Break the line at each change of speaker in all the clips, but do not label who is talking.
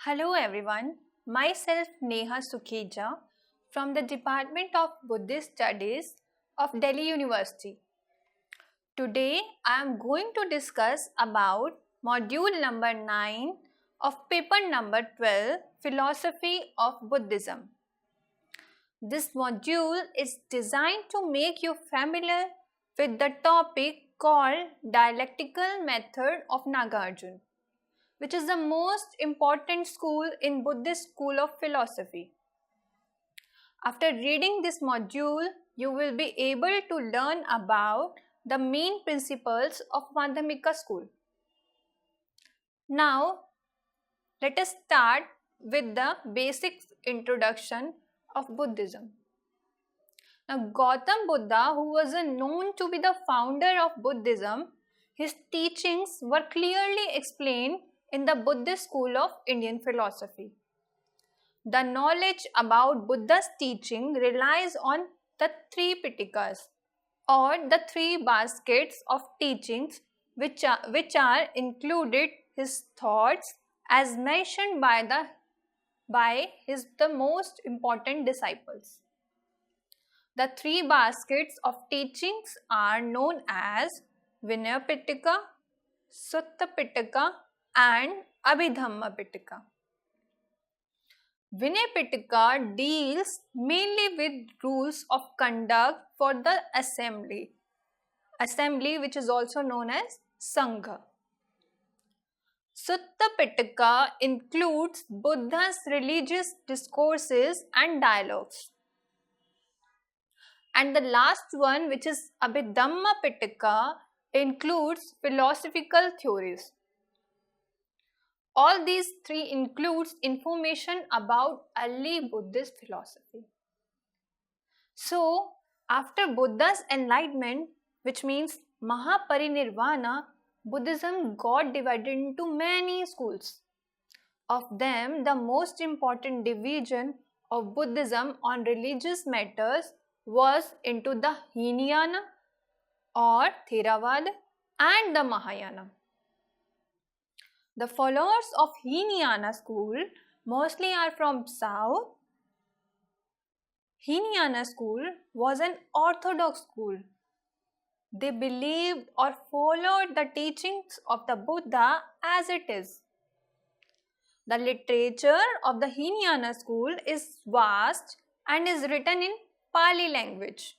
Hello everyone, myself Neha Sukheja from the Department of Buddhist Studies of Delhi University. Today I am going to discuss about module number 9 of paper number 12, Philosophy of Buddhism. This module is designed to make you familiar with the topic called Dialectical Method of Nagarjuna, which is the most important school in Buddhist school of philosophy. After reading this module, you will be able to learn about the main principles of Madhyamika school. Now, let us start with the basic introduction of Buddhism. Now, Gautam Buddha, who was known to be the founder of Buddhism, his teachings were clearly explained in the Buddhist school of Indian philosophy. The knowledge about Buddha's teaching relies on the three Pitakas, or the three baskets of teachings which are included his thoughts as mentioned by the most important disciples. The three baskets of teachings are known as Vinaya Pitaka, Sutta Pitaka and Abhidhamma Pitaka. Vinaya Pitaka deals mainly with rules of conduct for the assembly which is also known as Sangha. Sutta Pitaka includes Buddha's religious discourses and dialogues. And the last one, which is Abhidhamma Pitaka, includes philosophical theories. All these three includes information about early Buddhist philosophy. So, after Buddha's enlightenment, which means Mahaparinirvana, Buddhism got divided into many schools. Of them, the most important division of Buddhism on religious matters was into the Hinayana or Theravada and the Mahayana. The followers of Hinayana school mostly are from south. Hinayana school was an orthodox school. They believed or followed the teachings of the Buddha as it is. The literature of the Hinayana school is vast and is written in Pali language,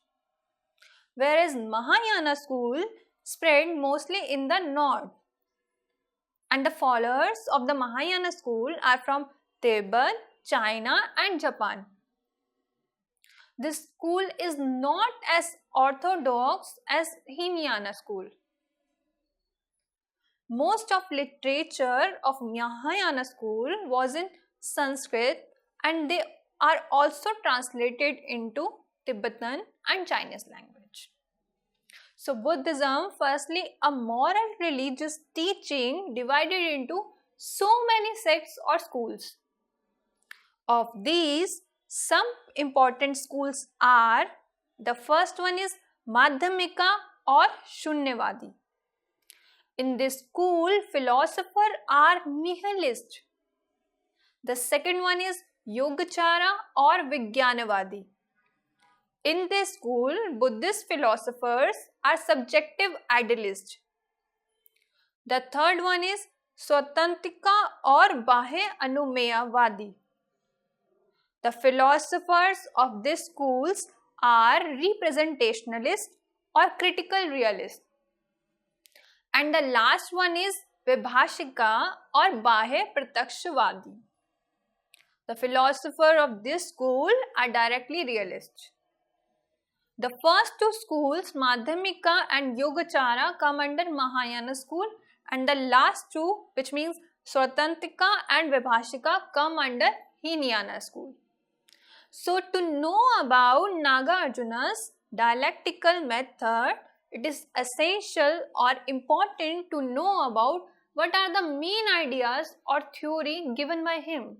whereas Mahayana school spread mostly in the north. And the followers of the Mahayana school are from Tibet, China and Japan. This school is not as orthodox as Hinayana school. Most of literature of Mahayana school was in Sanskrit and they are also translated into Tibetan and Chinese language. So Buddhism, firstly, a moral religious teaching divided into so many sects or schools. Of these, some important schools are, the first one is Madhyamika or Shunyavadi. In this school, philosophers are nihilist. The second one is Yogacara or Vijnanavadi. In this school, Buddhist philosophers are subjective idealists. The third one is Swatantrika or Bahya Anumeyavadi. The philosophers of these schools are representationalist or critical realist. And the last one is Vibhashika or Bahya Pratyakshvadi. The philosophers of this school are directly realist. The first two schools, Madhyamika and Yogacara, come under Mahayana school, and the last two, which means Swatantrika and Vibhashika, come under Hinayana school. So, to know about Nagarjuna's dialectical method, it is essential or important to know about what are the main ideas or theory given by him.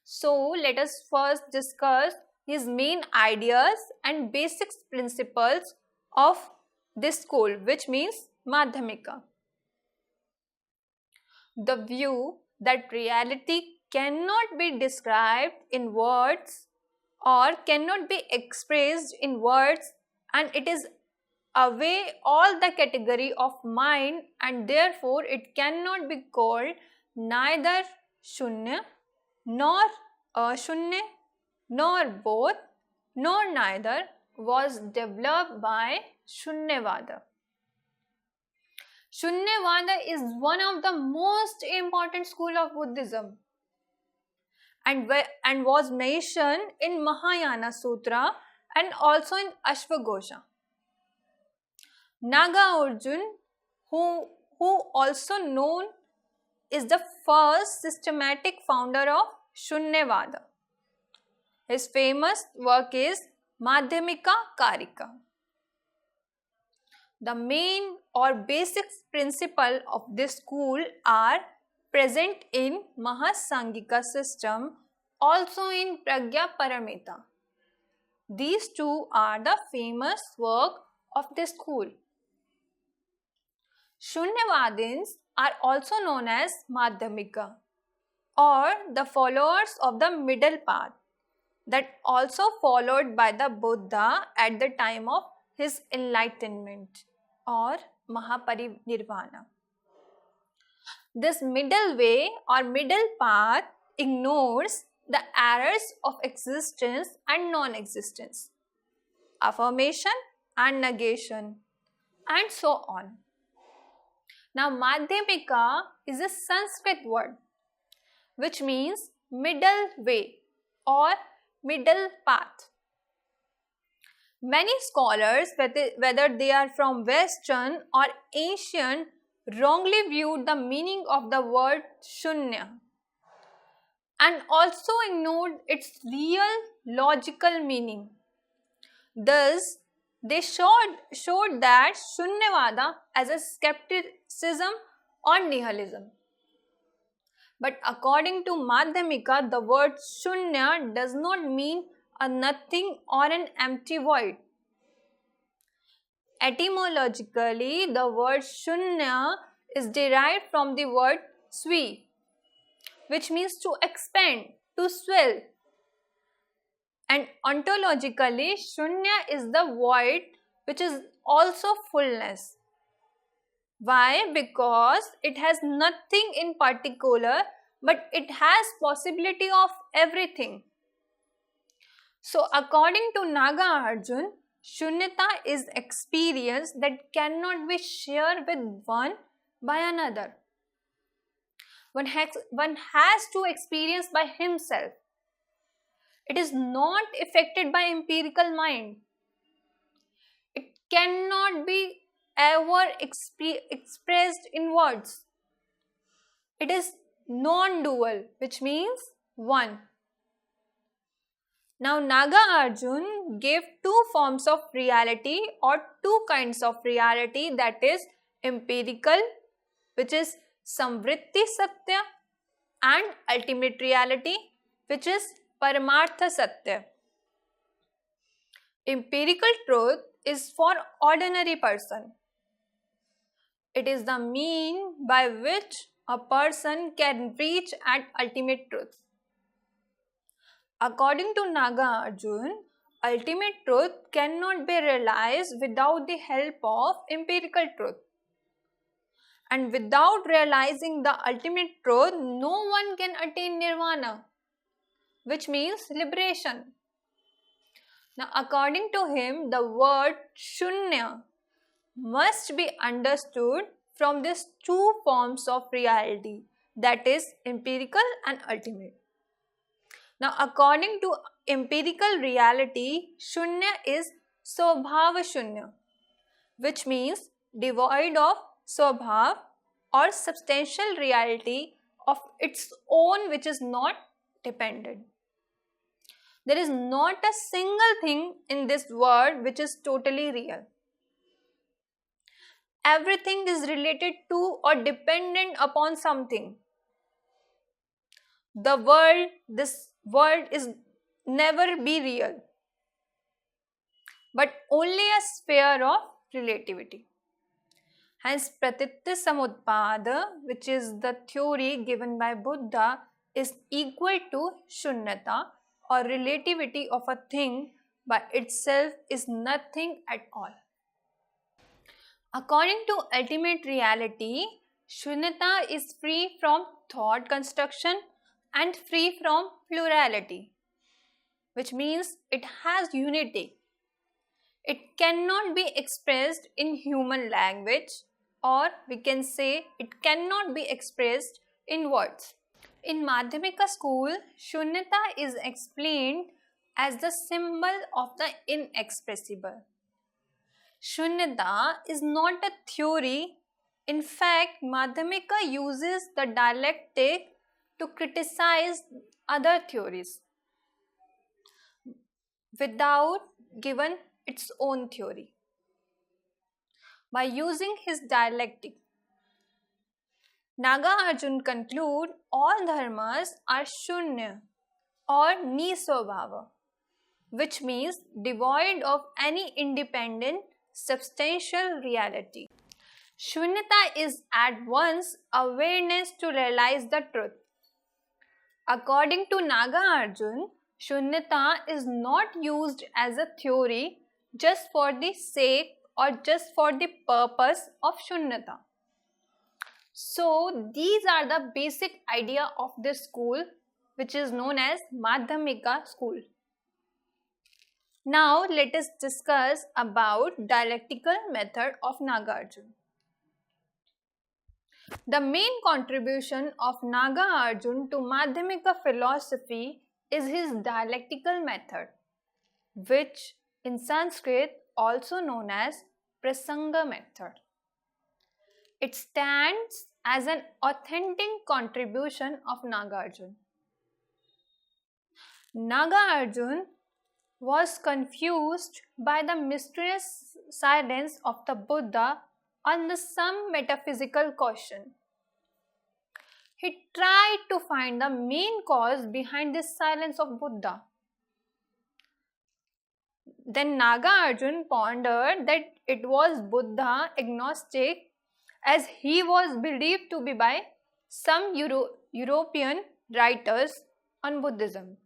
So, let us first discuss his main ideas and basic principles of this school, which means Madhyamika. The view that reality cannot be described in words or cannot be expressed in words, and it is away all the category of mind, and therefore it cannot be called neither shunya nor ashunya nor both nor neither, was developed by Shunyavada. Shunyavada is one of the most important school of Buddhism and was mentioned in Mahayana Sutra and also in Ashwagosha. Nagarjuna, who also known is the first systematic founder of Shunyavada. His famous work is Madhyamika Karika. The main or basic principle of this school are present in Mahasangika system, also in Pragya Paramita. These two are the famous work of this school. Shunyavadins are also known as Madhyamika, or the followers of the middle path, that also followed by the Buddha at the time of his enlightenment or Mahaparinirvana. This middle way or middle path ignores the errors of existence and non-existence, affirmation and negation, and so on. Now, Madhyamika is a Sanskrit word which means middle way or middle path. Many scholars, whether they are from Western or Asian, wrongly viewed the meaning of the word Shunya and also ignored its real logical meaning. Thus, they showed that Shunyavada as a skepticism or nihilism. But according to Madhyamika, the word Shunya does not mean a nothing or an empty void. Etymologically, the word Shunya is derived from the word Svi, which means to expand, to swell. And ontologically, Shunya is the void, which is also fullness. Why? Because it has nothing in particular, but it has possibility of everything. So, according to Nagarjuna, Shunyata is experience that cannot be shared with one by another. One has to experience by himself. It is not affected by empirical mind. It cannot be ever expressed in words. It is non-dual, which means one. Now, Nagarjuna gave two forms of reality or two kinds of reality, that is empirical, which is Samvritti Satya, and ultimate reality, which is Paramartha Satya. Empirical truth is for ordinary person. It is the mean by which a person can reach at ultimate truth. According to Nagarjuna, ultimate truth cannot be realized without the help of empirical truth. And without realizing the ultimate truth, no one can attain nirvana, which means liberation. Now, according to him, the word Shunya must be understood from these two forms of reality, that is empirical and ultimate. Now, according to empirical reality, Shunya is Swabhava Shunya, which means devoid of Swabhav or substantial reality of its own, which is not dependent. There is not a single thing in this world which is totally real. Everything is related to or dependent upon something. This world is never be real, but only a sphere of relativity. Hence, Pratitya Samutpada, which is the theory given by Buddha, is equal to Shunyata, or relativity of a thing by itself is nothing at all. According to ultimate reality, Shunyata is free from thought construction and free from plurality, which means it has unity. It cannot be expressed in human language, or we can say it cannot be expressed in words. In Madhyamika school, Shunyata is explained as the symbol of the inexpressible. Shunyata is not a theory. In fact, Madhyamika uses the dialectic to criticize other theories without giving its own theory. By using his dialectic, Nagarjuna conclude all dharmas are shunya or nisvabhava, which means devoid of any independent substantial reality. Shunyata is at once awareness to realize the truth. According to Nagarjuna, Shunyata is not used as a theory just for the sake or just for the purpose of Shunyata. So these are the basic idea of this school, which is known as Madhyamika school. Now let us discuss about dialectical method of Nagarjuna. The main contribution of Nagarjuna to Madhyamika philosophy is his dialectical method, which in Sanskrit also known as Prasanga method. It stands as an authentic contribution of Nagarjuna. Nagarjuna was confused by the mysterious silence of the Buddha on some metaphysical question. He tried to find the main cause behind this silence of Buddha. Then Nagarjuna pondered that it was Buddha agnostic, as he was believed to be by some European writers on Buddhism.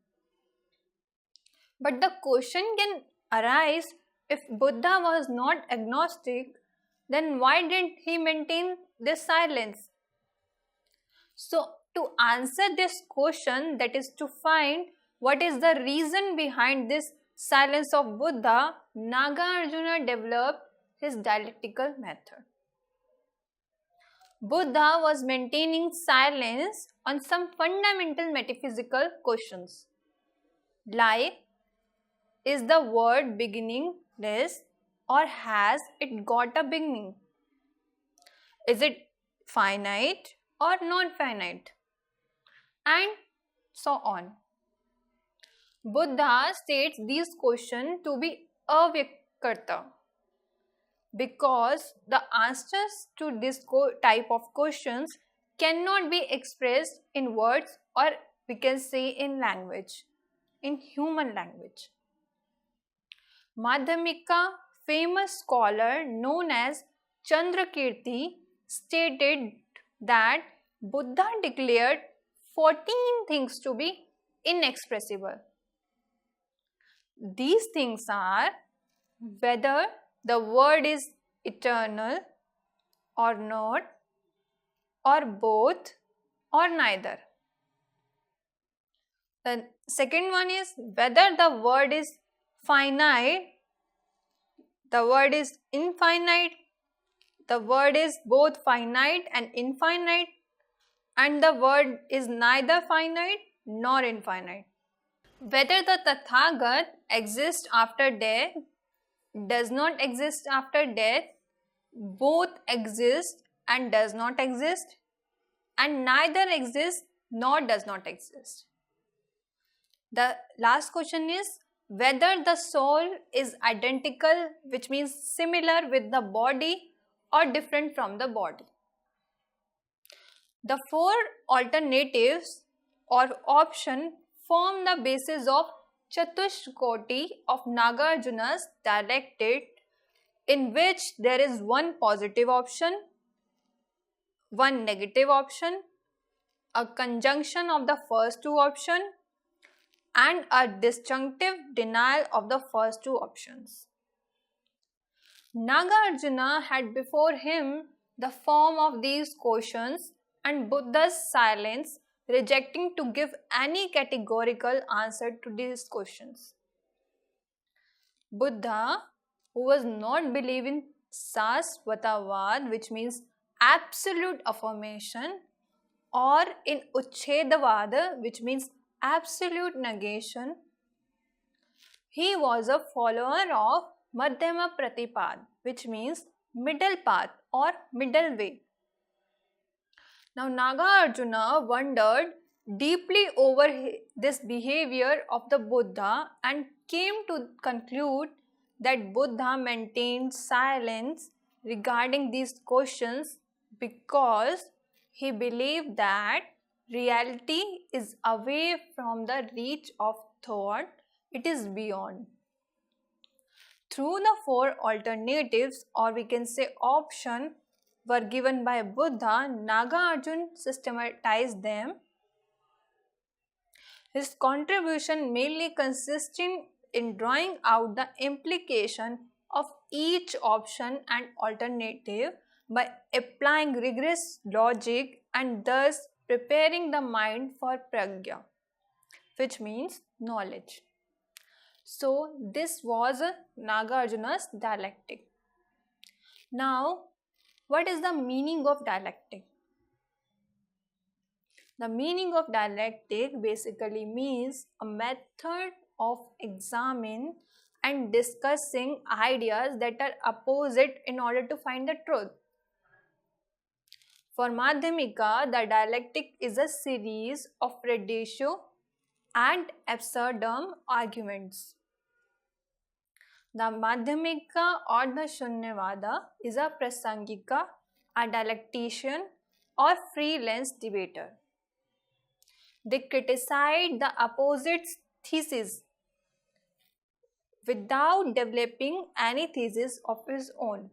But the question can arise, if Buddha was not agnostic, then why didn't he maintain this silence? So to answer this question, that is to find what is the reason behind this silence of Buddha, Nagarjuna developed his dialectical method. Buddha was maintaining silence on some fundamental metaphysical questions, like, is the word beginningless or has it got a beginning? Is it finite or non-finite? And so on. Buddha states these questions to be avyaktarta, because the answers to this type of questions cannot be expressed in words, or we can say in language, in human language. Madhyamika famous scholar known as Chandrakirti stated that Buddha declared 14 things to be inexpressible. These things are whether the word is eternal or not, or both, or neither. The second one is whether the word is finite, the word is infinite, the word is both finite and infinite, and the word is neither finite nor infinite. Whether the Tathagat exists after death, does not exist after death, both exist and does not exist, and neither exists nor does not exist. The last question is whether the soul is identical, which means similar with the body, or different from the body. The four alternatives or option form the basis of Chatushkoti of Nagarjuna's dialectic, in which there is one positive option, one negative option, a conjunction of the first two options, and a disjunctive denial of the first two options. Nagarjuna had before him the form of these questions and Buddha's silence, rejecting to give any categorical answer to these questions. Buddha, who was not believing Sasvatavad, which means absolute affirmation, or in Uchchedavada, which means absolute negation, he was a follower of Madhyama Pratipad, which means middle path or middle way. Now Nagarjuna wondered deeply over this behavior of the Buddha and came to conclude that Buddha maintained silence regarding these questions because he believed that reality is away from the reach of thought, it is beyond. Through the four alternatives, or we can say option, were given by Buddha, Nagarjuna systematized them. His contribution mainly consisted in drawing out the implication of each option and alternative by applying rigorous logic and thus preparing the mind for pragya, which means knowledge. So this was Nagarjuna's dialectic. Now, what is the meaning of dialectic? The meaning of dialectic basically means a method of examining and discussing ideas that are opposite in order to find the truth. For Madhyamika, the dialectic is a series of reductio ad absurdum arguments. The Madhyamika or the Shunyavada is a Prasangika, a dialectician or freelance debater. They criticize the opposite thesis without developing any thesis of his own.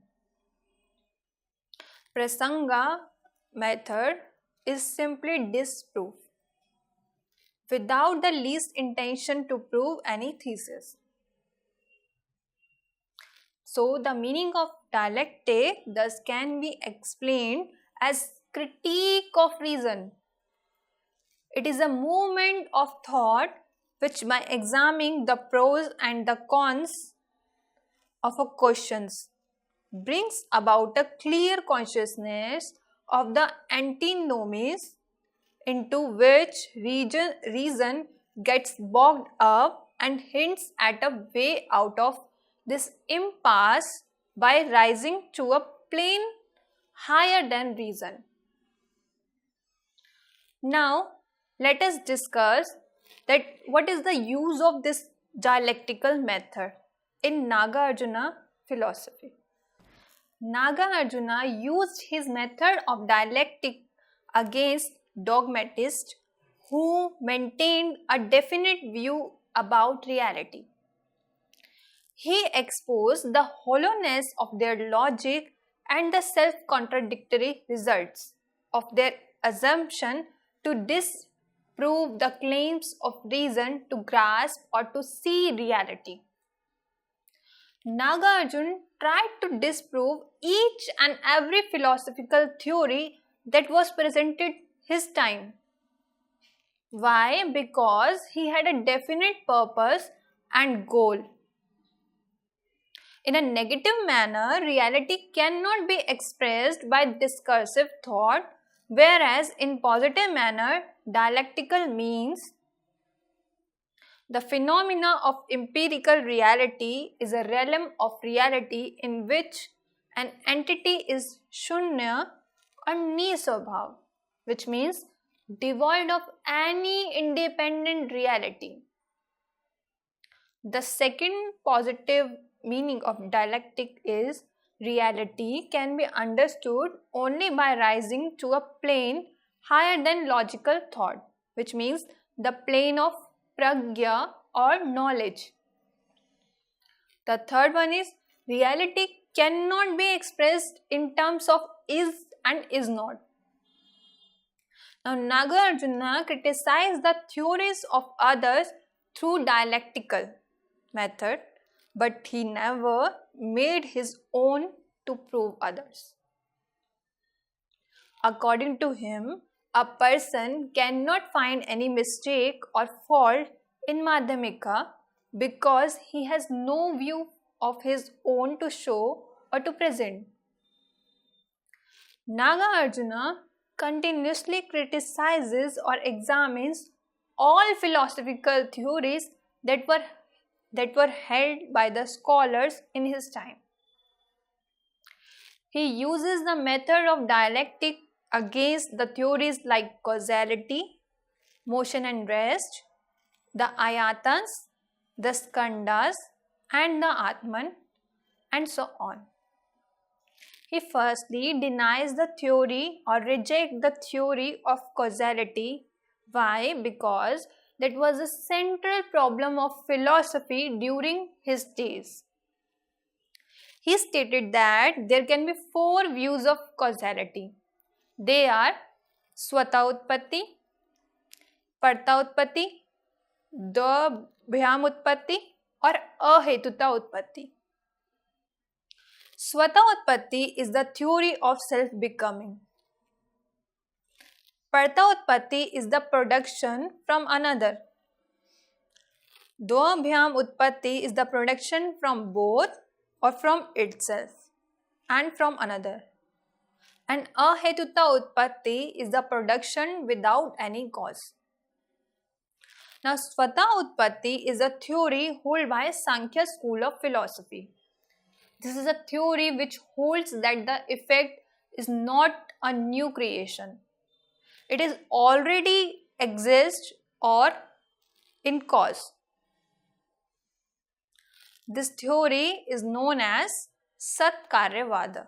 Prasanga method is simply disproof without the least intention to prove any thesis. So the meaning of dialectic thus can be explained as critique of reason. It is a movement of thought which, by examining the pros and the cons of a question, brings about a clear consciousness of the antinomies into which reason gets bogged up and hints at a way out of this impasse by rising to a plane higher than reason. Now, let us discuss that what is the use of this dialectical method in Nagarjuna philosophy. Nagarjuna used his method of dialectic against dogmatists who maintained a definite view about reality. He exposed the hollowness of their logic and the self-contradictory results of their assumption to disprove the claims of reason to grasp or to see reality. Nagarjuna tried to disprove each and every philosophical theory that was presented his time. Why? Because he had a definite purpose and goal. In a negative manner, reality cannot be expressed by discursive thought, whereas in positive manner, dialectical means the phenomena of empirical reality is a realm of reality in which an entity is shunya or nisvabhav, which means devoid of any independent reality. The second positive meaning of dialectic is reality can be understood only by rising to a plane higher than logical thought, which means the plane of pragya or knowledge. The third one is reality cannot be expressed in terms of is and is not. Now, Nagarjuna criticized the theories of others through dialectical method, but he never made his own to prove others. According to him, a person cannot find any mistake or fault in Madhyamika because he has no view of his own to show or to present. Nagarjuna continuously criticizes or examines all philosophical theories that were held by the scholars in his time. He uses the method of dialectic against the theories like causality, motion and rest, the ayatans, the skandhas, and the Atman, and so on. He firstly denies the theory or rejects the theory of causality. Why? Because that was a central problem of philosophy during his days. He stated that there can be 4 views of causality. They are Swata Utpatti, Parta Utpatti, Dvabhyam Utpatti or Ahetuta Utpatti. Swata Utpatti is the theory of self-becoming. Parta Utpatti is the production from another. Dvabhyam Utpatti is the production from both or from itself and from another. And Ahetuta Utpatti is the production without any cause. Now, Swata Utpatti is a theory held by Sankhya school of philosophy. This is a theory which holds that the effect is not a new creation. It is already exists or in cause. This theory is known as Satkaryavada.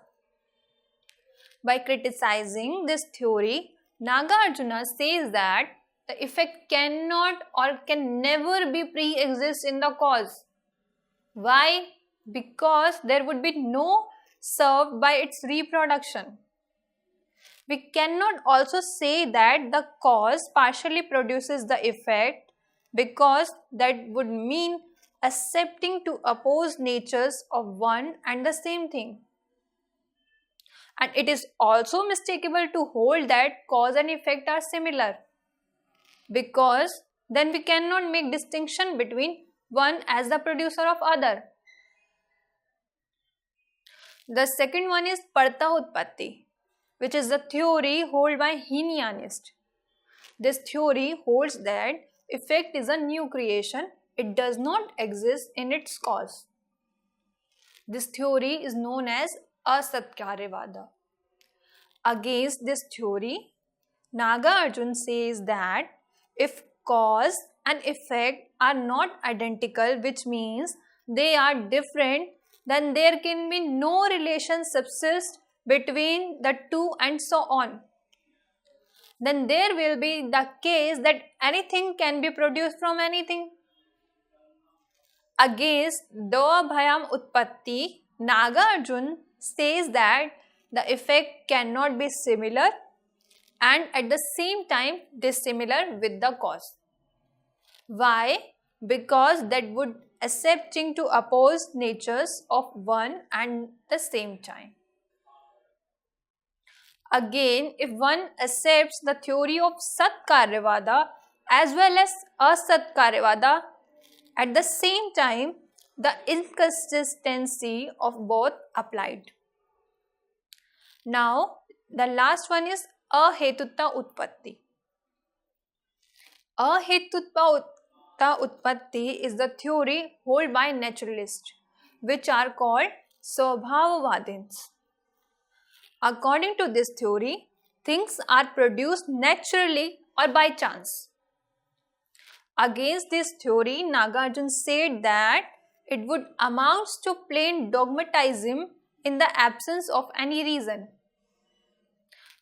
By criticizing this theory, Nagarjuna says that the effect cannot or can never be pre-exist in the cause. Why? Because there would be no served by its reproduction. We cannot also say that the cause partially produces the effect, because that would mean accepting to oppose natures of one and the same thing. And it is also mistakable to hold that cause and effect are similar, because then we cannot make distinction between one as the producer of other. The second one is Parta Utpatti, which is the theory held by Hinianist. This theory holds that effect is a new creation. It does not exist in its cause. This theory is known as Asatkaryavada. Against this theory, Nagarjuna says that if cause and effect are not identical, which means they are different, then there can be no relation subsist between the two and so on. Then there will be the case that anything can be produced from anything. Against Dvabhyam Utpatti, Nagarjuna says that the effect cannot be similar and at the same time dissimilar with the cause. Why? Because that would accepting to oppose natures of one and the same time. Again, if one accepts the theory of Satkaryavada as well as Asatkaryavada, at the same time, the inconsistency of both applied. Now, the last one is Ahetuta Utpatti. Ahetuta Utpatti is the theory held by naturalists, which are called Swabhavavadins. According to this theory, things are produced naturally or by chance. Against this theory, Nagarjuna said that it would amount to plain dogmatism in the absence of any reason.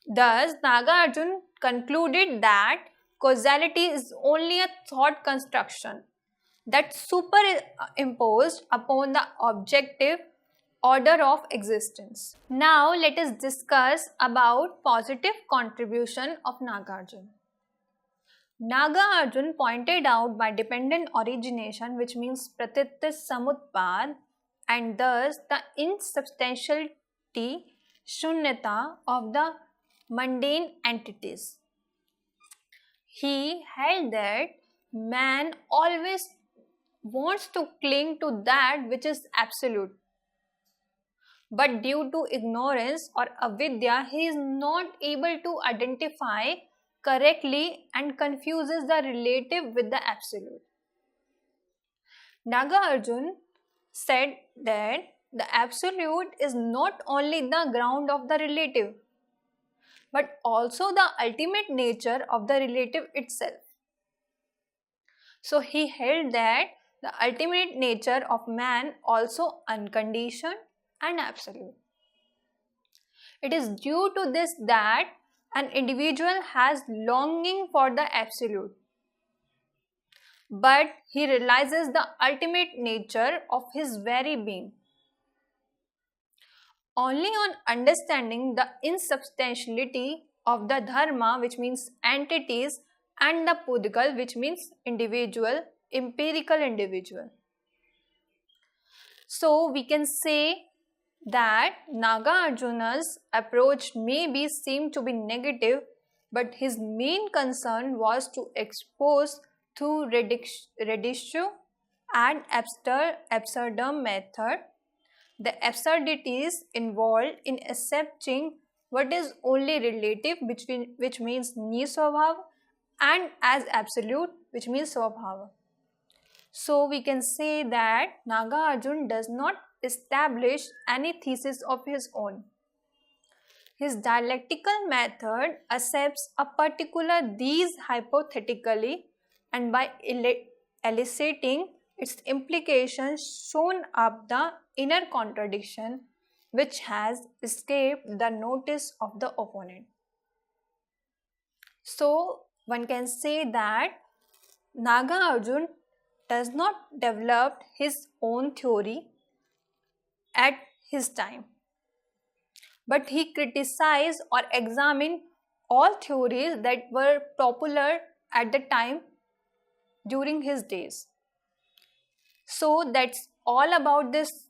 Thus, Nagarjuna concluded that causality is only a thought construction that superimposed upon the objective order of existence. Now let us discuss about positive contribution of Nagarjuna. Nagarjuna pointed out by dependent origination, which means pratitya samutpad, and thus the insubstantiality shunyata of the mundane entities. He held that man always wants to cling to that which is absolute, but due to ignorance or avidya, he is not able to identify correctly and confuses the relative with the absolute. Nagarjuna said that the absolute is not only the ground of the relative, but also the ultimate nature of the relative itself. So he held that the ultimate nature of man also unconditioned and absolute. It is due to this that an individual has longing for the absolute, but he realizes the ultimate nature of his very being. Only on understanding the insubstantiality of the dharma, which means entities, and the pudgal, which means individual, empirical individual. So we can say that Nagarjuna's approach may be seen to be negative, but his main concern was to expose through reductio ad absurdum method the absurdities involved in accepting what is only relative, which means nisvabhav, and as absolute, which means svabhava. So we can say that Nagarjuna does not establish any thesis of his own. His dialectical method accepts a particular these hypothetically, and by eliciting its implications shown up the inner contradiction which has escaped the notice of the opponent. So one can say that Nagarjuna does not develop his own theory at his time, but he criticized or examined all theories that were popular at the time during his days. So that's all about this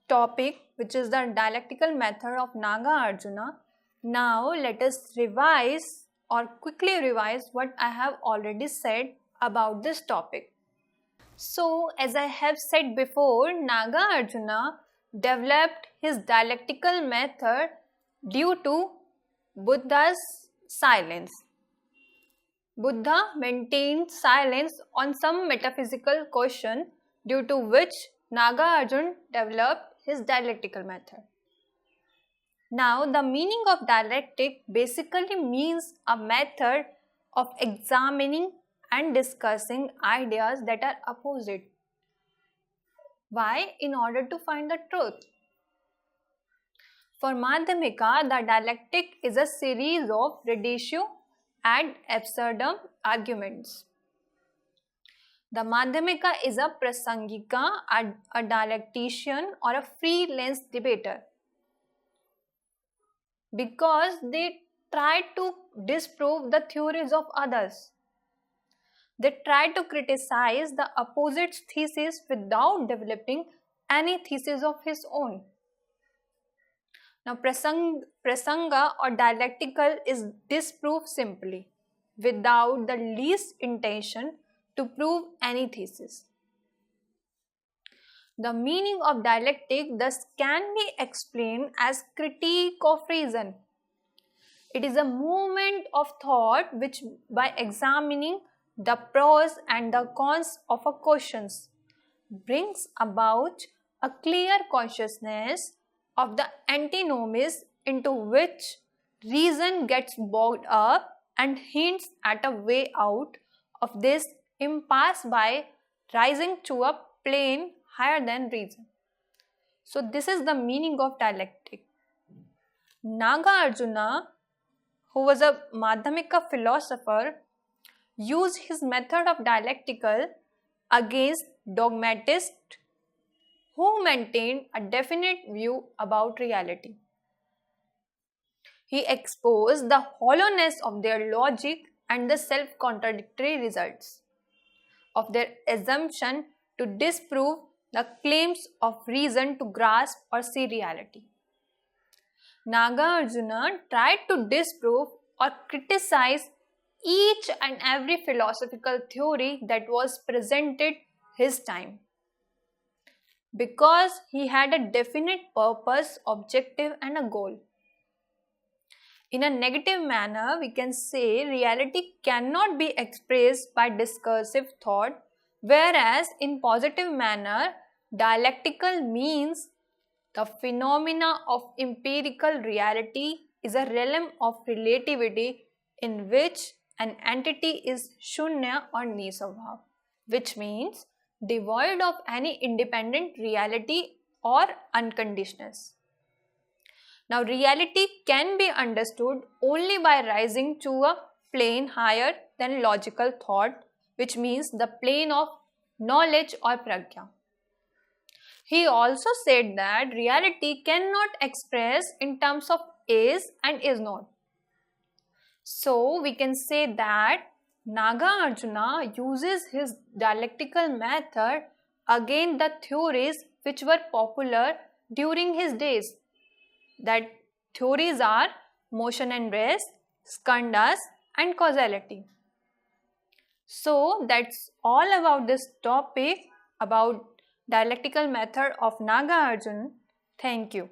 topic, which is the dialectical method of Nagarjuna. Now let us revise or quickly revise what I have already said about this topic. So as I have said before, Nagarjuna developed his dialectical method due to Buddha's silence. Buddha maintained silence on some metaphysical question, due to which Nagarjuna developed his dialectical method. Now, the meaning of dialectic basically means a method of examining and discussing ideas that are opposite. Why? In order to find the truth. For Madhyamika, the dialectic is a series of reductio ad absurdum arguments. The Madhyamika is a prasangika, a dialectician or a freelance debater, because they try to disprove the theories of others. They try to criticize the opposite's thesis without developing any thesis of his own. Now, prasanga or dialectical is disproved simply, without the least intention to prove any thesis. The meaning of dialectic thus can be explained as critique of reason. It is a movement of thought which, by examining the pros and the cons of a question, brings about a clear consciousness of the antinomies into which reason gets bogged up, and hints at a way out of this impasse by rising to a plane higher than reason. So this is the meaning of dialectic. Nagarjuna, who was a Madhyamika philosopher, used his method of dialectical against dogmatists who maintained a definite view about reality. He exposed the hollowness of their logic and the self-contradictory results of their assumption to disprove the claims of reason to grasp or see reality. Nagarjuna tried to disprove or criticize each and every philosophical theory that was presented his time, because he had a definite purpose, objective, and a goal. In a negative manner, we can say reality cannot be expressed by discursive thought, whereas in positive manner, dialectical means the phenomena of empirical reality is a realm of relativity in which an entity is shunya or nisvabhav, which means devoid of any independent reality or unconditionedness. Now, reality can be understood only by rising to a plane higher than logical thought, which means the plane of knowledge or pragya. He also said that reality cannot express in terms of is and is not. So, we can say that Nagarjuna uses his dialectical method against the theories which were popular during his days. That theories are motion and rest, skandhas, and causality. So that's all about this topic about dialectical method of Nagarjuna. Thank you.